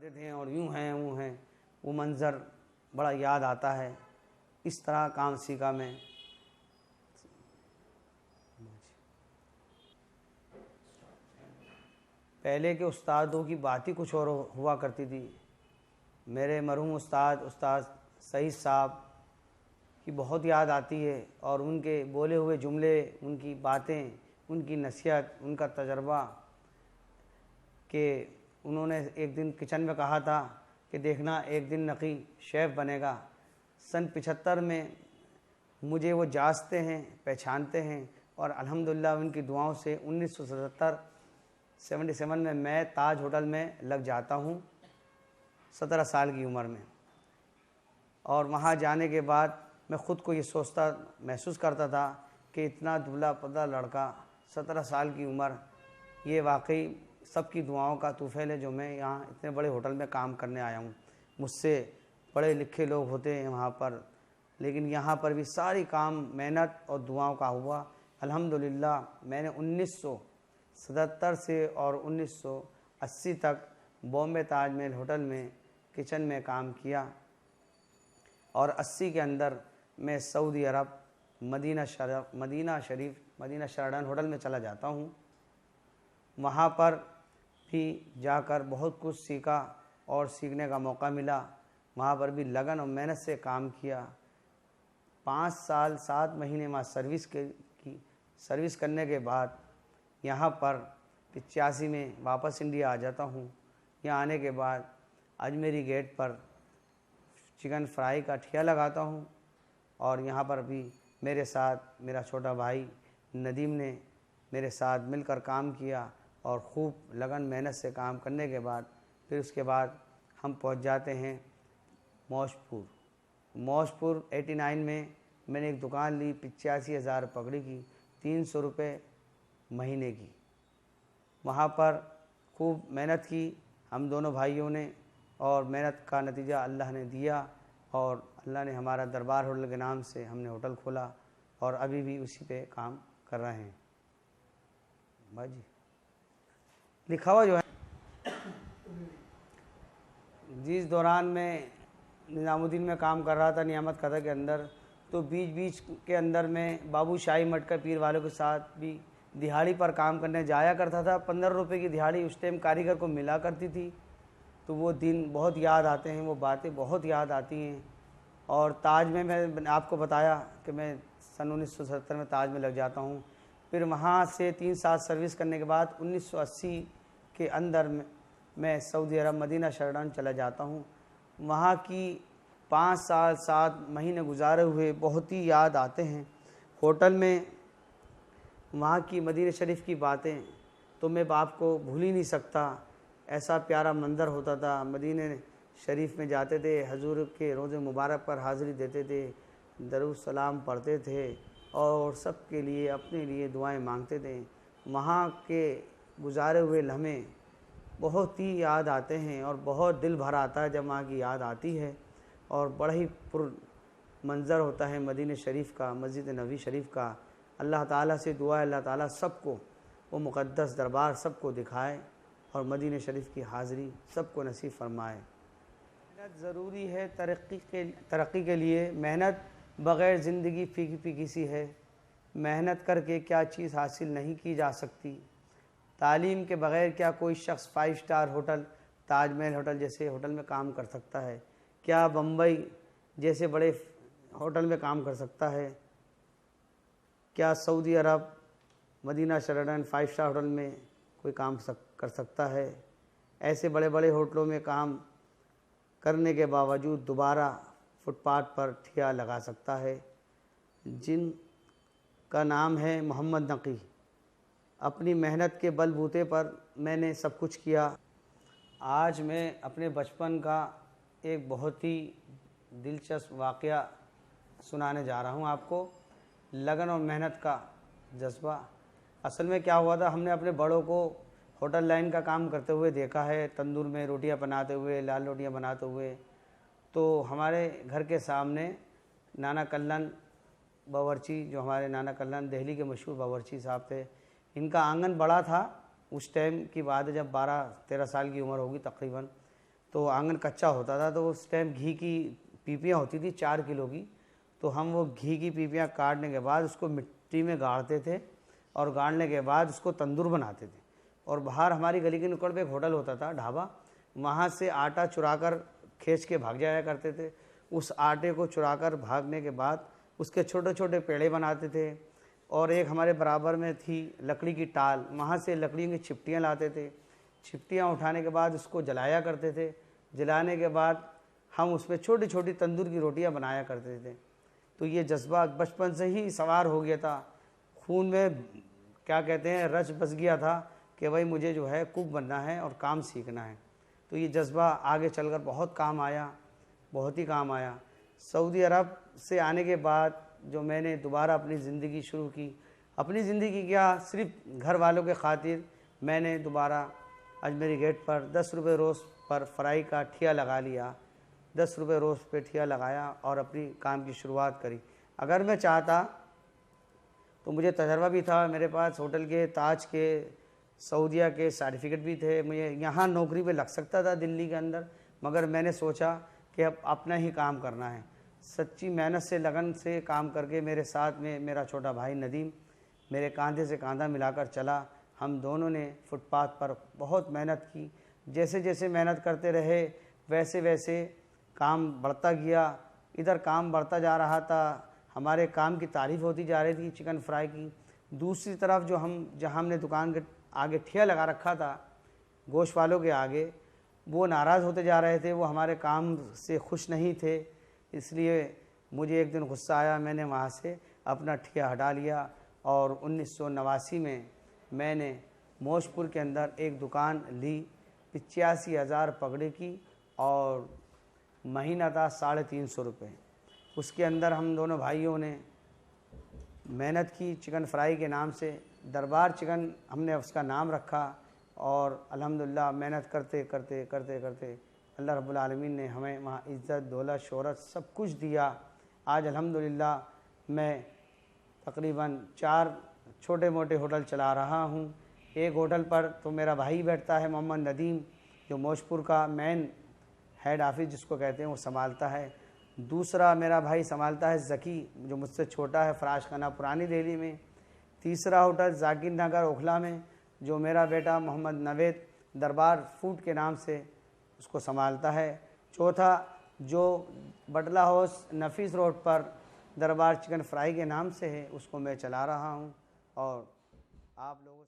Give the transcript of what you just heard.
करते थे और यूँ हैं वो हैं, वो मंज़र बड़ा याद आता है। इस तरह काम सीखा मैं। पहले के उस्तादों की बात ही कुछ और हुआ करती थी। मेरे मरहूम उस्ताद सईद साहब की बहुत याद आती है, और उनके बोले हुए जुमले, उनकी बातें, उनकी नसीहत, उनका तजर्बा, कि उन्होंने एक दिन किचन में कहा था कि देखना एक दिन नकी शेफ़ बनेगा। सन 75 में मुझे वो जांचते हैं, पहचानते हैं, और अल्हम्दुलिल्लाह उनकी दुआओं से 1977 में मैं ताज होटल में लग जाता हूँ 17 साल की उम्र में। और वहाँ जाने के बाद मैं ख़ुद को ये सोचता महसूस करता था कि इतना दुबला पतला लड़का 17 साल की उम्र, ये वाकई सबकी दुआओं का तूफ़ैल है जो मैं यहाँ इतने बड़े होटल में काम करने आया हूँ। मुझसे पढ़े लिखे लोग होते हैं वहाँ पर, लेकिन यहाँ पर भी सारी काम मेहनत और दुआओं का हुआ। अल्हम्दुलिल्लाह मैंने 1977 से और 1980 तक बॉम्बे ताजमहल होटल में किचन में काम किया, और 80 के अंदर मैं सऊदी अरब मदीना शेराटन होटल में चला जाता हूँ। वहाँ पर भी जाकर बहुत कुछ सीखा और सीखने का मौका मिला। वहाँ पर भी लगन और मेहनत से काम किया। 5 साल 7 महीने वहाँ सर्विस करने के बाद यहाँ पर 85 में वापस इंडिया आ जाता हूँ। यहाँ आने के बाद अजमेरी गेट पर चिकन फ्राई का ठिया लगाता हूँ, और यहाँ पर भी मेरे साथ मेरा छोटा भाई नदीम ने मेरे साथ मिलकर काम किया, और खूब लगन मेहनत से काम करने के बाद फिर उसके बाद हम पहुँच जाते हैं मौजपुर 89 में मैंने एक दुकान ली, 85,000 पकड़ी की, 300 रुपये महीने की। वहाँ पर खूब मेहनत की हम दोनों भाइयों ने, और मेहनत का नतीजा अल्लाह ने दिया, और अल्लाह ने हमारा दरबार होटल के नाम से हमने होटल खोला, और अभी भी उसी पे काम कर रहे हैं। भाजी लिखा हुआ जो है, जिस दौरान मैं निज़ामुद्दीन में काम कर रहा था नियामत कदर के अंदर, तो बीच के अंदर में बाबू शाही मटका पीर वालों के साथ भी दिहाड़ी पर काम करने जाया करता था। 15 रुपये की दिहाड़ी उस टाइम कारीगर को मिला करती थी। तो वो दिन बहुत याद आते हैं, वो बातें बहुत याद आती हैं। और ताज में मैंने आपको बताया कि मैं सन 1970 में ताज में लग जाता हूँ। फिर वहाँ से 3 साल सर्विस करने के बाद 1980 के अंदर मैं सऊदी अरब मदीना शेराटन चला जाता हूँ। वहाँ की 5 साल 7 महीने गुजारे हुए बहुत ही याद आते हैं। होटल में वहाँ की मदीना शरीफ की बातें तो मैं बाप को भूल ही नहीं सकता। ऐसा प्यारा मंज़र होता था। मदीने शरीफ में जाते थे, हजूर के रोज़े मुबारक पर हाज़िरी देते थे, दरूद सलाम पढ़ते थे, और सबके लिए अपने लिए दुआएं मांगते थे। वहाँ के गुजारे हुए लम्हे बहुत ही याद आते हैं, और बहुत दिल भर आता है जब वहाँ की याद आती है। और बड़ा ही पुर मंज़र होता है मदीने शरीफ का, मस्जिद नबी शरीफ का। अल्लाह ताला से दुआ है, अल्लाह ताला सबको वो मुक़द्दस दरबार सबको दिखाए, और मदीने शरीफ की हाज़िरी सबको नसीब फरमाए। मेहनत ज़रूरी है तरक्की के लिए। मेहनत बग़ैर ज़िंदगी फीकी फीकी सी है। मेहनत करके क्या चीज़ हासिल नहीं की जा सकती। तालीम के बग़ैर क्या कोई शख्स 5 स्टार होटल, ताजमहल होटल जैसे होटल में काम कर सकता है? क्या बम्बई जैसे बड़े होटल में काम कर सकता है? क्या सऊदी अरब मदीना शेराटन 5 स्टार होटल में कोई काम कर सकता है? ऐसे बड़े बड़े होटलों में काम करने के बावजूद दोबारा फुटपाथ पर ठिया लगा सकता है? जिनका नाम है मोहम्मद नकी। अपनी मेहनत के बलबूते पर मैंने सब कुछ किया। आज मैं अपने बचपन का एक बहुत ही दिलचस्प वाक़या सुनाने जा रहा हूँ आपको। लगन और मेहनत का जज्बा। असल में क्या हुआ था, हमने अपने बड़ों को होटल लाइन का काम करते हुए देखा है, तंदूर में रोटियां बनाते हुए, लाल रोटियां बनाते हुए। तो हमारे घर के सामने नाना कल्लन बावर्ची, जो हमारे नाना कल्लन दिल्ली के मशहूर बावर्ची साहब थे, इनका आंगन बड़ा था। उस टाइम की बात है जब 12-13 साल की उम्र होगी तकरीबन। तो आंगन कच्चा होता था, तो उस टाइम घी की पीपियाँ होती थी 4 किलो की। तो हम वो घी की पीपियाँ काटने के बाद उसको मिट्टी में गाड़ते थे और गाड़ने के बाद उसको तंदूर बनाते थे। और बाहर हमारी गली के नुक्कड़ पे एक होटल होता था, ढाबा, वहाँ से आटा चुराकर खींच के भाग जाया करते थे। उस आटे को चुराकर भागने के बाद उसके छोटे छोटे पेड़े बनाते थे। और एक हमारे बराबर में थी लकड़ी की टाल, वहाँ से लकड़ियों की छिपटियाँ लाते थे। छिपटियाँ उठाने के बाद उसको जलाया करते थे। जलाने के बाद हम उसमें छोटी छोटी तंदूर की रोटियाँ बनाया करते थे। तो ये जज्बा बचपन से ही सवार हो गया था, खून में क्या कहते हैं रच बस गया था कि भाई मुझे जो है कुक बनना है और काम सीखना है। तो ये जज्बा आगे चलकर बहुत काम आया, बहुत ही काम आया। सऊदी अरब से आने के बाद जो मैंने दोबारा अपनी ज़िंदगी शुरू की, अपनी ज़िंदगी क्या सिर्फ घर वालों के खातिर मैंने दोबारा अजमेरी गेट पर 10 रुपये रोज़ पर फ्राई का ठिया लगा लिया। 10 रुपये रोज़ पे ठिया लगाया और अपनी काम की शुरुआत करी। अगर मैं चाहता तो मुझे तजर्बा भी था, मेरे पास होटल के, ताज के, सऊदीया के सर्टिफिकेट भी थे, मुझे यहाँ नौकरी पे लग सकता था दिल्ली के अंदर। मगर मैंने सोचा कि अब अपना ही काम करना है। सच्ची मेहनत से, लगन से काम करके मेरे साथ में मेरा छोटा भाई नदीम मेरे कंधे से कंधा मिलाकर चला। हम दोनों ने फुटपाथ पर बहुत मेहनत की। जैसे जैसे मेहनत करते रहे वैसे वैसे काम बढ़ता गया। इधर काम बढ़ता जा रहा था, हमारे काम की तारीफ़ होती जा रही थी चिकन फ्राई की। दूसरी तरफ जहाँ हमने दुकान के आगे ठिया लगा रखा था गोश्त वालों के आगे, वो नाराज़ होते जा रहे थे, वो हमारे काम से खुश नहीं थे। इसलिए मुझे एक दिन गुस्सा आया, मैंने वहाँ से अपना ठिया हटा लिया और 1989 में मैंने मोशपुर के अंदर एक दुकान ली 85,000 पगड़े की और महीना था 350 रुपये। उसके अंदर हम दोनों भाइयों ने मेहनत की चिकन फ्राई के नाम से। दरबार चिकन हमने उसका नाम रखा और अल्हम्दुलिल्लाह मेहनत करते करते करते करते अल्लाह रब्बुल आलमीन ने हमें वहाँ इज़्ज़त, दौलत, शोहरत सब कुछ दिया। आज अल्हम्दुलिल्लाह मैं तकरीबन 4 छोटे मोटे होटल चला रहा हूँ। एक होटल पर तो मेरा भाई बैठता है मोहम्मद नदीम, जो मोशपुर का मेन हेड ऑफिस जिसको कहते हैं वो संभालता है। दूसरा मेरा भाई संभालता है ज़की, जो मुझसे छोटा है, फराश खाना पुरानी दिल्ली में। तीसरा होटल जाकिर नगर ओखला में, जो मेरा बेटा मोहम्मद नवेद दरबार फूड के नाम से उसको संभालता है। चौथा जो बटला हाउस नफीस रोड पर दरबार चिकन फ्राई के नाम से है, उसको मैं चला रहा हूँ। और आप लोगों